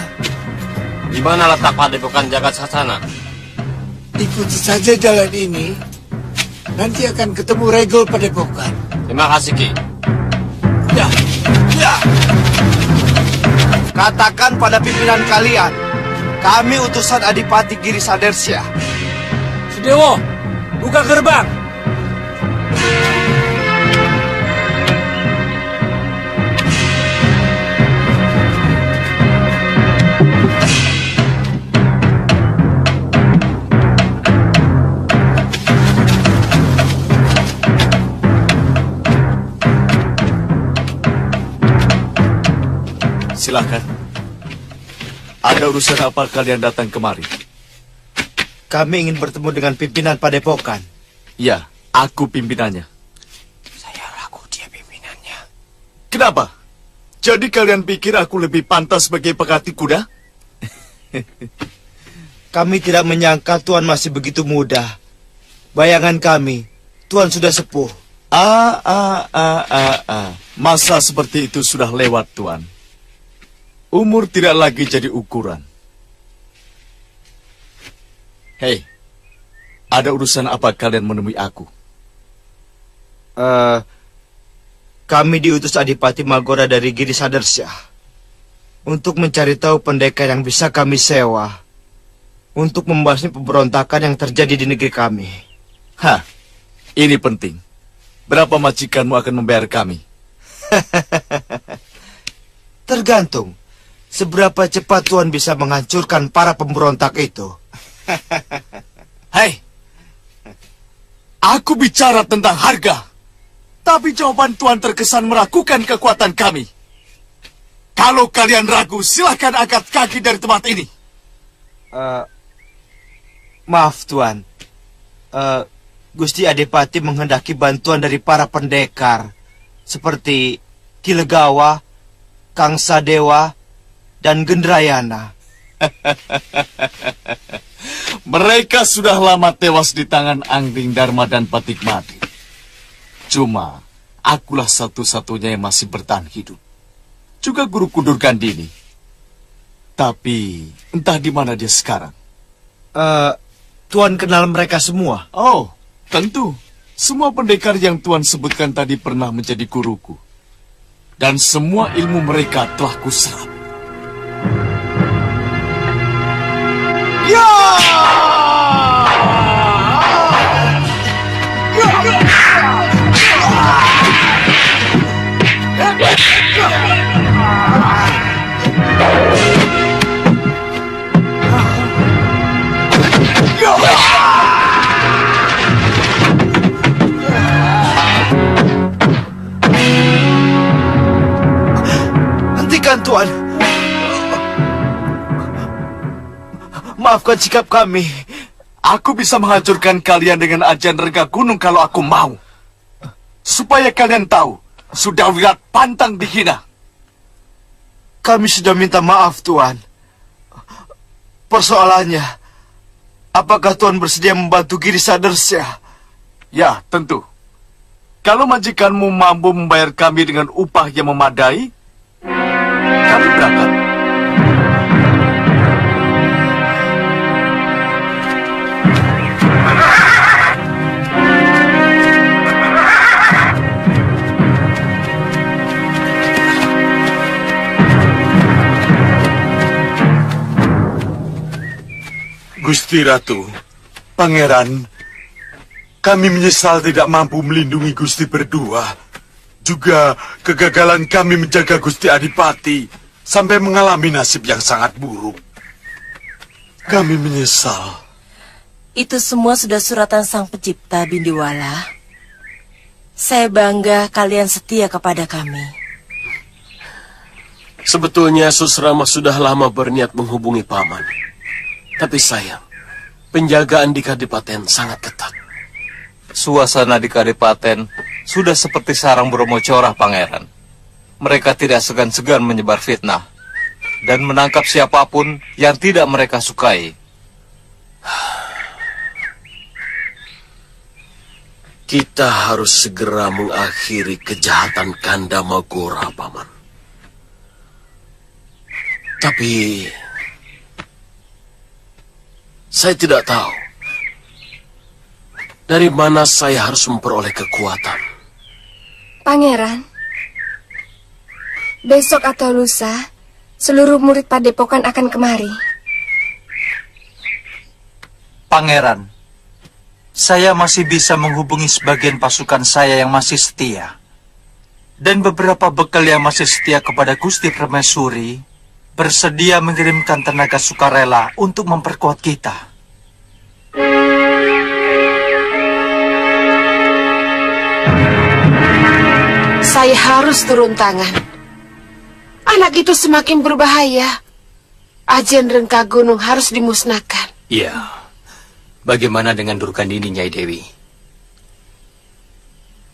S3: Di mana letak Padepokan Jagat Sasana?
S16: Ikuti saja jalan ini. Nanti akan ketemu Regol Padepokan.
S3: Terima kasih, Ki.
S16: Ya, ya.
S15: Katakan pada pimpinan kalian, kami utusan Adipati Giri Sadersya.
S3: Sudewo, buka gerbang.
S12: Silakan. Ada urusan apa kalian datang kemari?
S15: Kami ingin bertemu dengan pimpinan Padepokan.
S12: Ya, aku pimpinannya.
S16: Saya ragu dia pimpinannya.
S12: Kenapa? Jadi kalian pikir aku lebih pantas sebagai pekati kuda?
S15: Kami tidak menyangka Tuan masih begitu muda. Bayangan kami, Tuan sudah sepuh.
S12: Masa seperti itu sudah lewat, Tuan. Umur tidak lagi jadi ukuran. Hei, ada urusan apa kalian menemui aku?
S15: Kami diutus Adipati Magora dari Giri Sadersya untuk mencari tahu pendekar yang bisa kami sewa untuk membasmi pemberontakan yang terjadi di negeri kami.
S12: Hah, ini penting. Berapa majikanmu akan membayar kami?
S15: Tergantung seberapa cepat Tuan bisa menghancurkan para pemberontak itu.
S12: Hei, aku bicara tentang harga, tapi jawaban Tuan terkesan meragukan kekuatan kami. Kalau kalian ragu, silahkan angkat kaki dari tempat ini.
S15: Maaf Tuan, Gusti Adipati menghendaki bantuan dari para pendekar seperti Kilegawa, Kang Sadewa, dan Gendrayana.
S12: Mereka sudah lama tewas di tangan Angling Dharma dan Patikmati. Cuma, akulah satu-satunya yang masih bertahan hidup. Juga Guru Kundur Gandini. Tapi, entah di mana dia sekarang.
S15: Tuan kenal mereka semua?
S12: Oh, tentu. Semua pendekar yang Tuan sebutkan tadi pernah menjadi guruku. Dan semua ilmu mereka telah kuserap.
S15: Tuan. Maafkan sikap kami.
S11: Aku bisa menghancurkan kalian dengan ajian rengga gunung kalau aku mau. Supaya kalian tahu, sudah wirat pantang dihina.
S15: Kami sudah minta maaf, Tuan. Persoalannya, apakah Tuan bersedia membantu Girisadersya?
S11: Ya, tentu. Kalau majikanmu mampu membayar kami dengan upah yang memadai, kami berangkat.
S17: Gusti Ratu, Pangeran, kami menyesal tidak mampu melindungi Gusti berdua. Juga kegagalan kami menjaga Gusti Adipati sampai mengalami nasib yang sangat buruk. Kami menyesal.
S10: Itu semua sudah suratan Sang Pencipta, Bindiwala. Saya bangga kalian setia kepada kami.
S9: Sebetulnya Susrama sudah lama berniat menghubungi Paman. Tapi sayang, penjagaan di Kadipaten sangat ketat.
S13: Suasana di Kadipaten sudah seperti sarang Bromo Corah, Pangeran. Mereka tidak segan-segan menyebar fitnah dan menangkap siapapun yang tidak mereka sukai.
S9: Kita harus segera mengakhiri kejahatan Kanda Magora, Paman. Tapi saya tidak tahu dari mana saya harus memperoleh kekuatan.
S5: Pangeran, besok atau lusa, seluruh murid Padepokan akan kemari.
S12: Pangeran, saya masih bisa menghubungi sebagian pasukan saya yang masih setia. Dan beberapa bekal yang masih setia kepada Gusti Permaisuri bersedia mengirimkan tenaga sukarela untuk memperkuat kita.
S18: Saya harus turun tangan. Anak itu semakin berbahaya. Ajian rengga gunung harus dimusnahkan.
S19: Iya. Bagaimana dengan Durgandini, Nyai Dewi?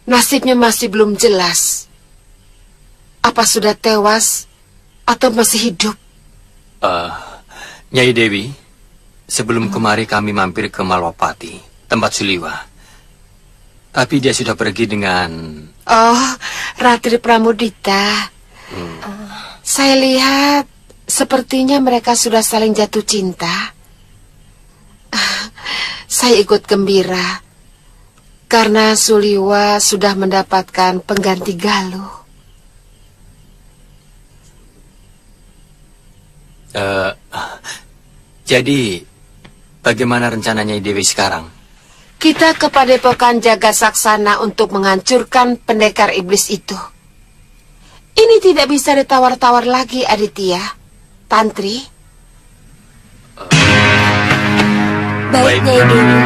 S18: Nasibnya masih belum jelas. Apa sudah tewas atau masih hidup?
S19: Nyai Dewi, sebelum kemari kami mampir ke Malwapati, tempat Suliwa. Tapi dia sudah pergi dengan...
S18: Oh, Ratri Pramudita. Saya lihat sepertinya mereka sudah saling jatuh cinta. Saya ikut gembira karena Suliwa sudah mendapatkan pengganti Galuh.
S19: Jadi, bagaimana rencananya Dewi sekarang?
S18: Kita ke Padepokan Jaga Saksana untuk menghancurkan pendekar iblis itu. Ini tidak bisa ditawar-tawar lagi, Aditya. Tantri.
S5: Baik, Nyai Dewi.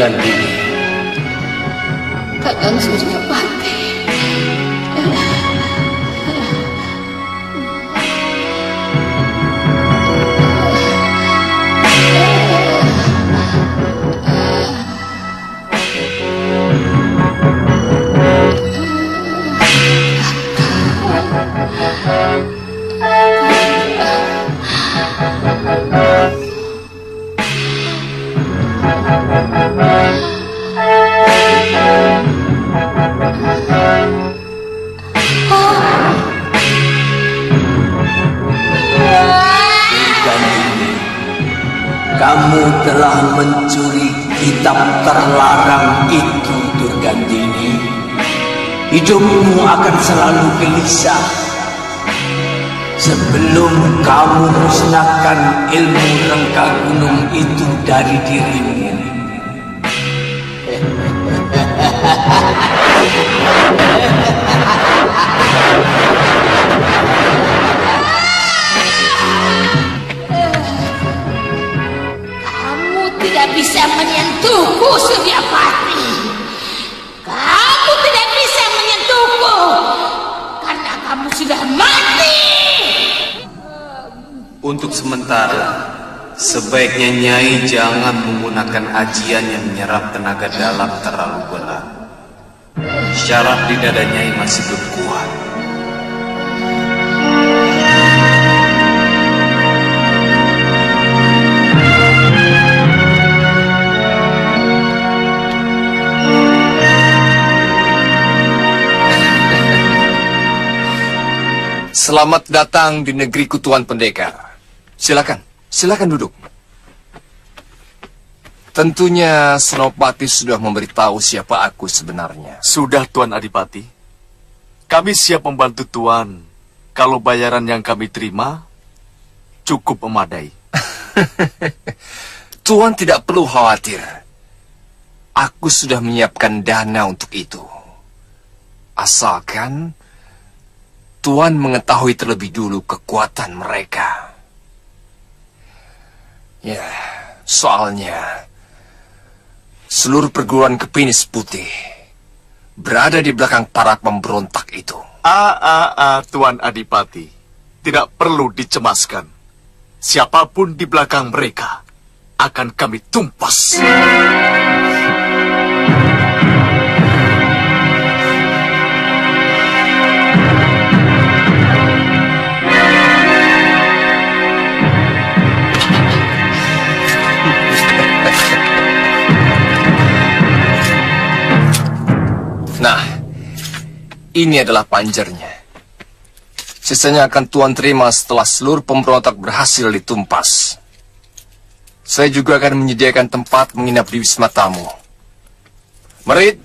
S3: Durgandini.
S18: Kakang Suryapati.
S20: Kamu telah mencuri kitab terlarang itu, Durgandini. Hidupmu akan selalu gelisah sebelum kamu musnahkan ilmu rengka gunung itu dari dirimu.
S18: Tidak bisa menyentuhku, Suryapati. Kamu tidak bisa menyentuhku karena kamu sudah mati.
S19: Untuk sementara, sebaiknya Nyai jangan menggunakan ajian yang menyerap tenaga dalam terlalu berat. Syaraf di dada Nyai masih belum kuat.
S1: Selamat datang di negeriku, Tuan Pendekar. Silakan duduk. Tentunya Senopati sudah memberitahu siapa aku sebenarnya.
S12: Sudah, Tuan Adipati. Kami siap membantu Tuan kalau bayaran yang kami terima cukup memadai.
S1: Tuan tidak perlu khawatir. Aku sudah menyiapkan dana untuk itu. Asalkan Tuan mengetahui terlebih dulu kekuatan mereka. Ya, soalnya seluruh perguruan Kepinis Putih berada di belakang para pemberontak itu.
S12: Tuan Adipati, tidak perlu dicemaskan. Siapapun di belakang mereka akan kami tumpas.
S1: Nah, ini adalah panjernya. Sisanya akan Tuan terima setelah seluruh pemberontak berhasil ditumpas. Saya juga akan menyediakan tempat menginap di Wisma Tamu. Merit,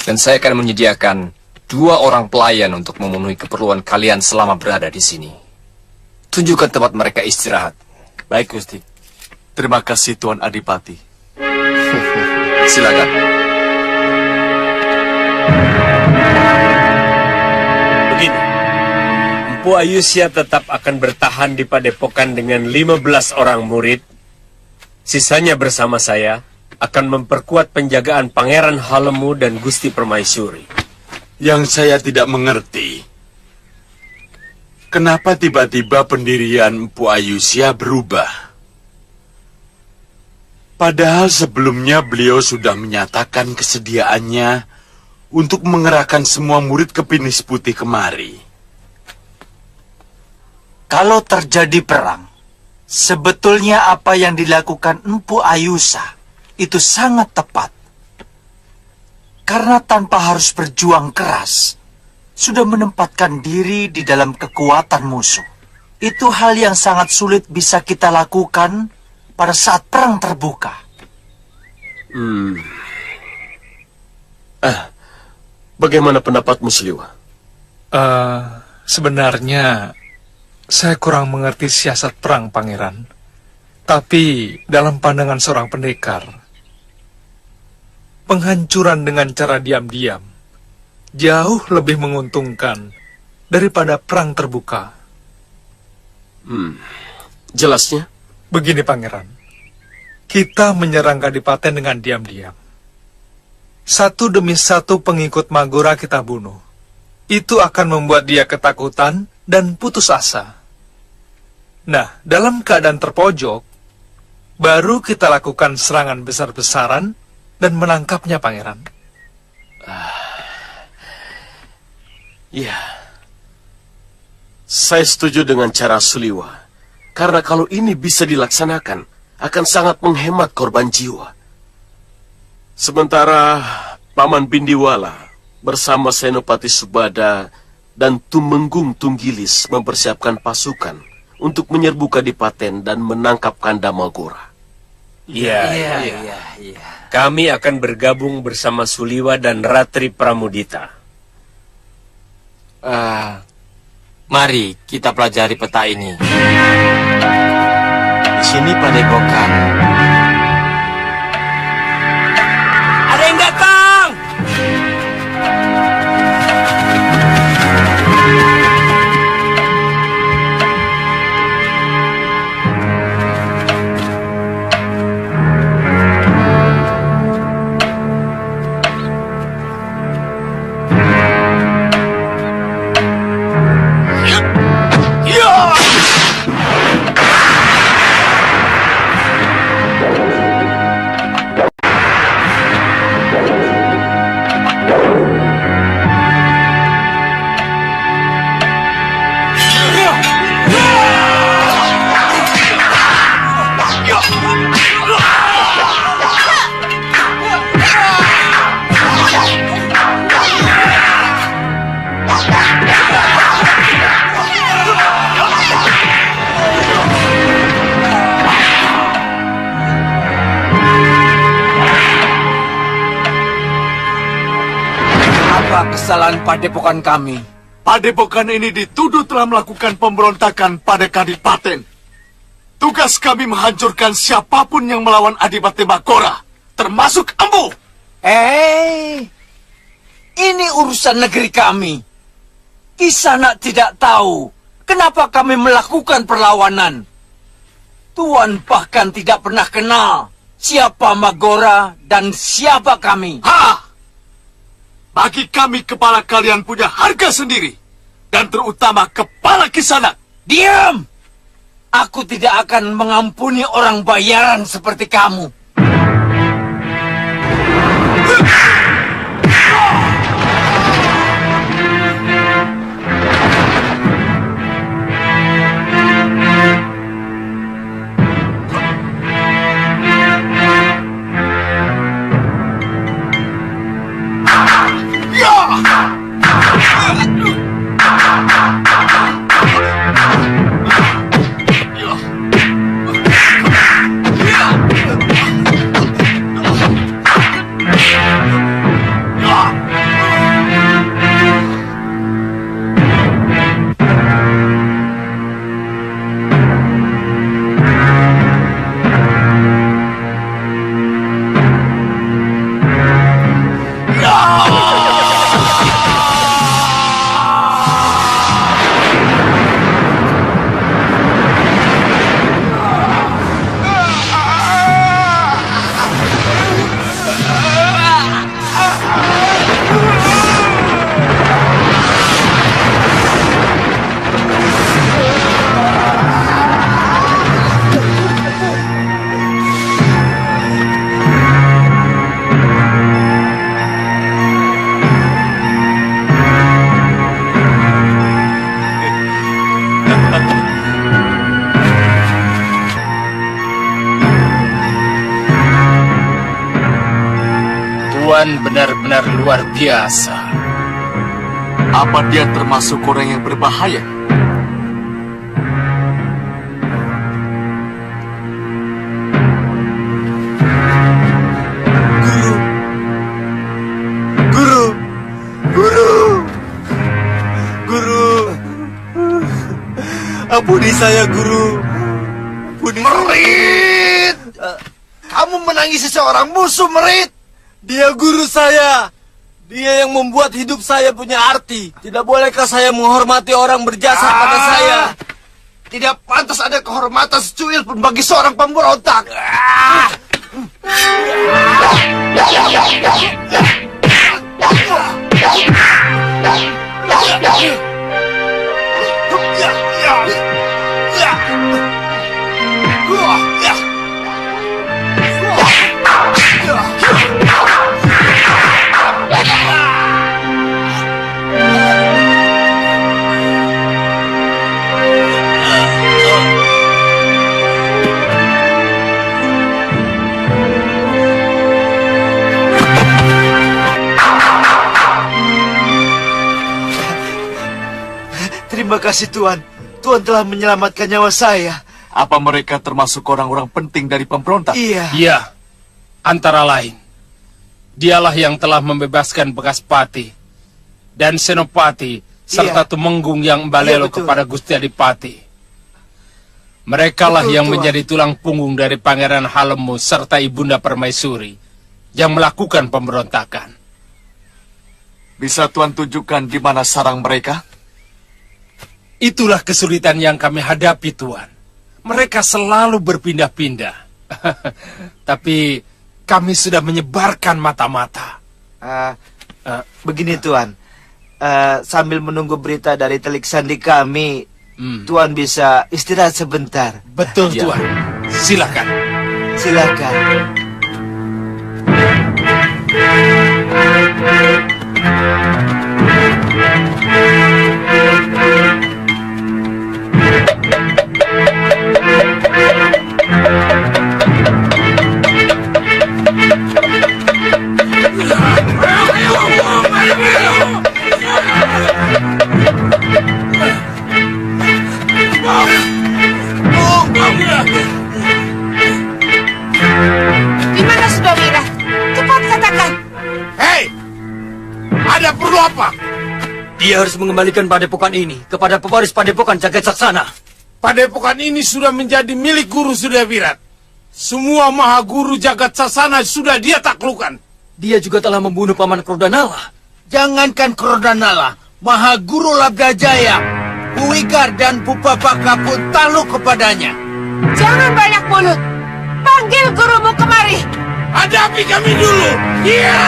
S1: dan saya akan menyediakan 2 orang pelayan untuk memenuhi keperluan kalian selama berada di sini. Tunjukkan tempat mereka istirahat.
S12: Baik, Gusti. Terima kasih, Tuan Adipati.
S1: Silakan.
S3: Begini, Empu Ayusya tetap akan bertahan di padepokan dengan 15 orang murid. Sisanya bersama saya akan memperkuat penjagaan Pangeran Halemu dan Gusti Permaisuri.
S17: Yang saya tidak mengerti, kenapa tiba-tiba pendirian Empu Ayusya berubah? Padahal sebelumnya beliau sudah menyatakan kesediaannya untuk mengerahkan semua murid Kepinis Putih kemari.
S12: Kalau terjadi perang, sebetulnya apa yang dilakukan Empu Ayusa itu sangat tepat. Karena tanpa harus berjuang keras, sudah menempatkan diri di dalam kekuatan musuh. Itu hal yang sangat sulit bisa kita lakukan pada saat perang terbuka.
S9: Bagaimana pendapatmu, Siliwa?
S7: Sebenarnya saya kurang mengerti siasat perang, Pangeran. Tapi dalam pandangan seorang pendekar, penghancuran dengan cara diam-diam jauh lebih menguntungkan daripada perang terbuka.
S9: Jelasnya?
S7: Begini, Pangeran. kita menyerang Kadipaten dengan diam-diam. Satu demi satu pengikut Magora kita bunuh. Itu akan membuat dia ketakutan dan putus asa. Nah, dalam keadaan terpojok, baru kita lakukan serangan besar-besaran dan menangkapnya, Pangeran.
S9: Ya, saya setuju dengan cara Suliwa. Karena kalau ini bisa dilaksanakan, akan sangat menghemat korban jiwa. Sementara Paman Bindiwala bersama Senopati Subada dan Tumenggung Tunggilis mempersiapkan pasukan untuk menyerbu Kadipaten dan menangkap Kanda Magora.
S3: Iya. Kami akan bergabung bersama Suliwa dan Ratri Pramudita.
S13: Mari kita pelajari peta ini. Di sini Padepokan.
S6: Ada yang datang!
S14: Kesalahan padepokan kami.
S11: Padepokan ini dituduh telah melakukan pemberontakan pada Kadipaten. Tugas kami menghancurkan siapapun yang melawan Adipati Magora, termasuk Ambu.
S14: Ini urusan negeri kami. Kisanak tidak tahu kenapa kami melakukan perlawanan. Tuan bahkan tidak pernah kenal siapa Magora dan siapa kami.
S11: Bagi kami kepala kalian punya harga sendiri. Dan terutama kepala Kisanak.
S14: Diam! Aku tidak akan mengampuni orang bayaran seperti kamu.
S1: Tuan benar-benar luar biasa.
S11: Apa dia termasuk orang yang berbahaya?
S15: Ampuni saya, Guru.
S14: Merit! Kamu menangisi seorang musuh, Merit!
S15: Dia guru saya. Dia yang membuat hidup saya punya arti. Tidak bolehkah saya menghormati orang berjasa pada saya?
S14: Tidak pantas ada kehormatan secuil pun bagi seorang pemberontak.
S12: Terima kasih Tuan. Tuan telah menyelamatkan nyawa saya.
S13: Apa mereka termasuk orang-orang penting dari pemberontak?
S12: Iya.
S2: Iya, antara lain. Dialah yang telah membebaskan bekas Pati dan Senopati serta Tumenggung yang balelo kepada Gusti Adipati. Merekalah yang menjadi tulang punggung dari Pangeran Halemu serta Ibunda Permaisuri yang melakukan pemberontakan.
S13: Bisa Tuan tunjukkan di mana sarang mereka?
S2: Itulah kesulitan yang kami hadapi, Tuan. Mereka selalu berpindah-pindah. Tapi kami sudah menyebarkan mata-mata.
S12: Begini, Tuan. Sambil menunggu berita dari telik sandi kami, Tuan bisa istirahat sebentar.
S2: Betul, Tuan. Silakan.
S12: Silakan.
S18: Di mana Sudawira? Cepat katakan.
S2: Hei, ada perlu apa?
S14: Dia harus mengembalikan padepokan ini kepada pewaris padepokan Jagat Saksana.
S2: Padepokan ini sudah menjadi milik Guru Sudawirat. Semua maha guru Jagat Saksana sudah dia taklukkan.
S14: Dia juga telah membunuh Paman Krodanala.
S16: Jangankan Krodanala, Maha Guru Labdajaya, Buwikar dan Pupapaka pun takluk kepadanya.
S18: Jangan banyak mulut. Panggil gurumu kemari.
S2: Hadapi kami dulu. Iya.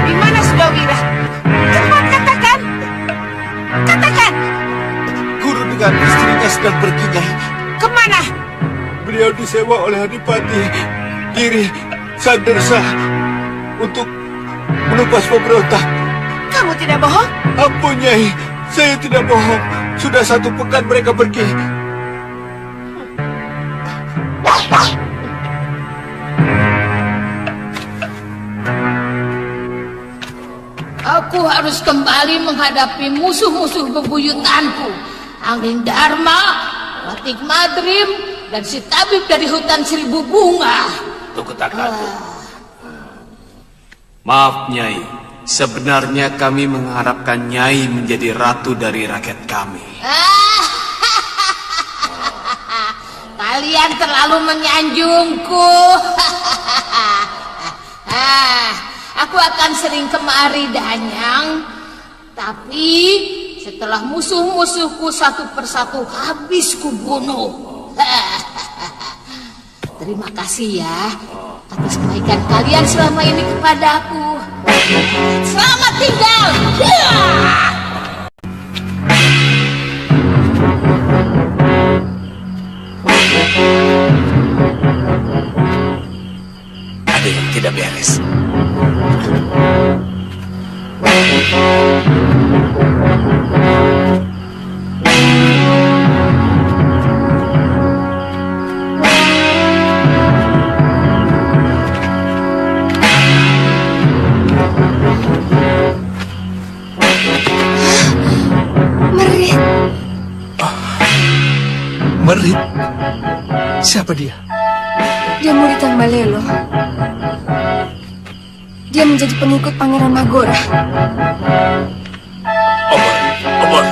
S18: Di mana Sudawira? Cepat katakan. Katakan.
S16: Guru dengan istrinya sedang pergi, Nyai.
S18: Kemana?
S16: Beliau disewa oleh Adipati Giri Sandersa untuk menumpas pemberontak.
S18: Kamu tidak bohong?
S16: Ampun, Nyai. Saya tidak bohong. Sudah 1 pekan mereka pergi.
S21: Aku harus kembali menghadapi musuh-musuh bebuyutanku. Angin Dharma, Ratik Madrim, dan si tabib dari hutan 1000 bunga.
S19: Tunggu Takatu. Maaf Nyai, sebenarnya kami mengharapkan Nyai menjadi ratu dari rakyat kami.
S21: Kalian terlalu menyanjungku. Aku akan sering kemari, Danyang. Tapi setelah musuh-musuhku satu persatu habis kubunuh. Terima kasih ya atas kebaikan kalian selama ini kepadaku. Selamat tinggal.
S3: Ada yang tidak beres.
S7: Merit? Siapa dia?
S5: Dia murid yang Malelo. Dia menjadi pengikut Pangeran Magora.
S3: Omar.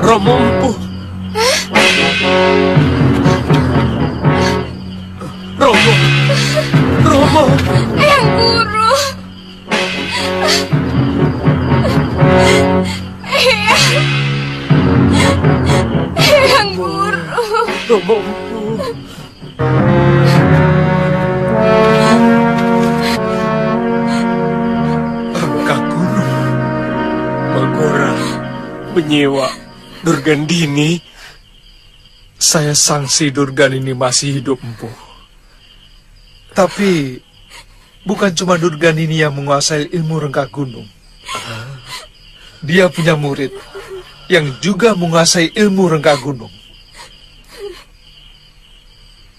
S3: Romo Empu. Romo.
S5: Eyang Guru. Eyang Guru.
S3: Romo Empu.
S7: Rengka Gunung.
S3: Magora menyewa Durgandini.
S7: Saya sangsi Durganini masih hidup, Empu. Tapi bukan cuma Durganini yang menguasai ilmu Rengka Gunung. Dia punya murid yang juga menguasai ilmu Rengka Gunung.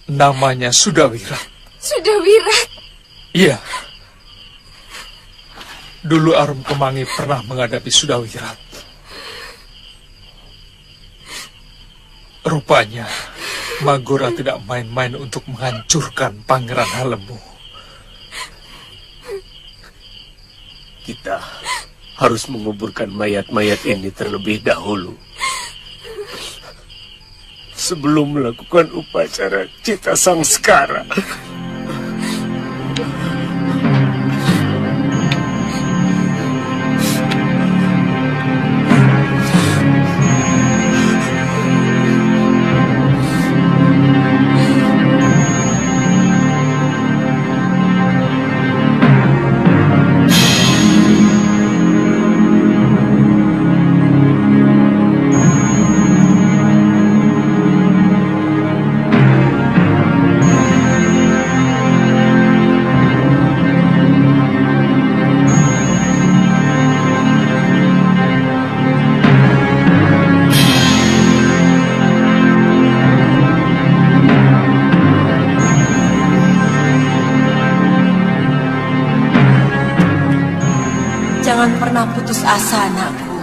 S7: Namanya Sudawirat.
S5: Sudawirat?
S7: Iya. Dulu Arum Kemangi pernah menghadapi Sudawirat. Rupanya Magora tidak main-main untuk menghancurkan Pangeran Halemu.
S3: Kita harus menguburkan mayat-mayat ini terlebih dahulu. Sebelum melakukan upacara Cita Sangskara.
S10: Jangan pernah putus asa, anakku.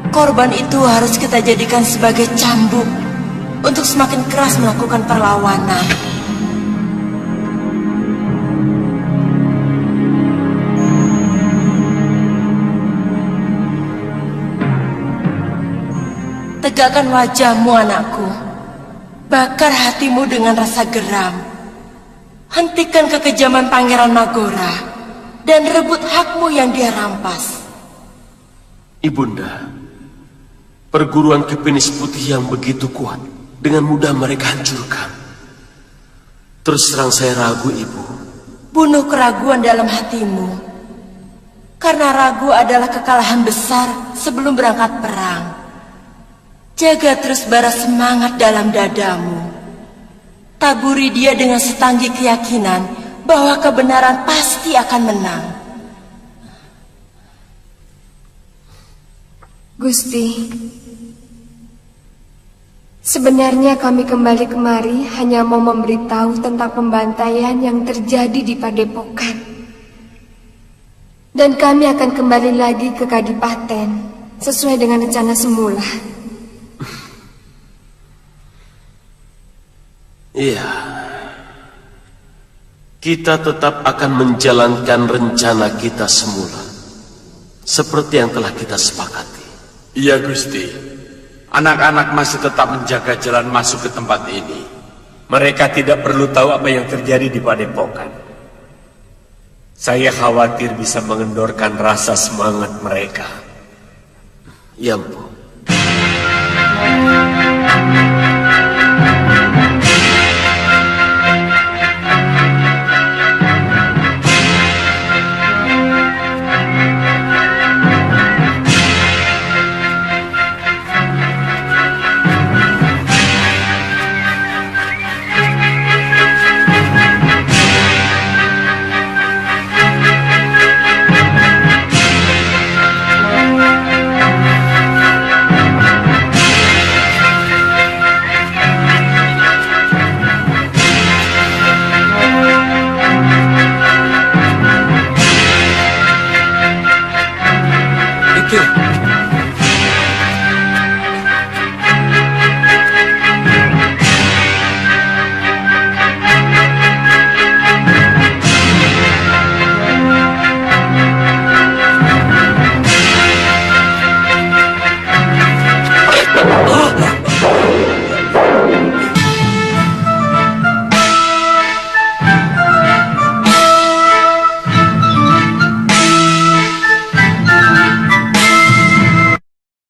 S10: Korban itu harus kita jadikan sebagai cambuk untuk semakin keras melakukan perlawanan. Tegakkan wajahmu, anakku. Bakar hatimu dengan rasa geram. Hentikan kekejaman Pangeran Magora dan rebut hakmu yang dia rampas.
S9: Ibunda, perguruan Kepenis Putih yang begitu kuat, dengan mudah mereka hancurkan. Terus terang saya ragu, Ibu.
S10: Bunuh keraguan dalam hatimu, karena ragu adalah kekalahan besar sebelum berangkat perang. Jaga terus bara semangat dalam dadamu. Taburi dia dengan setanggi keyakinan bahwa kebenaran pasti akan menang.
S5: Gusti, sebenarnya kami kembali kemari hanya mau memberitahu tentang pembantaian yang terjadi di Padepokan. Dan kami akan kembali lagi ke Kadipaten sesuai dengan rencana semula.
S9: Iya. Kita tetap akan menjalankan rencana kita semula, seperti yang telah kita sepakati.
S17: Iya, Gusti. Anak-anak masih tetap menjaga jalan masuk ke tempat ini.
S3: Mereka tidak perlu tahu apa yang terjadi di padepokan. Saya khawatir bisa mengendorkan rasa semangat mereka.
S9: Ya ampun.
S1: Itu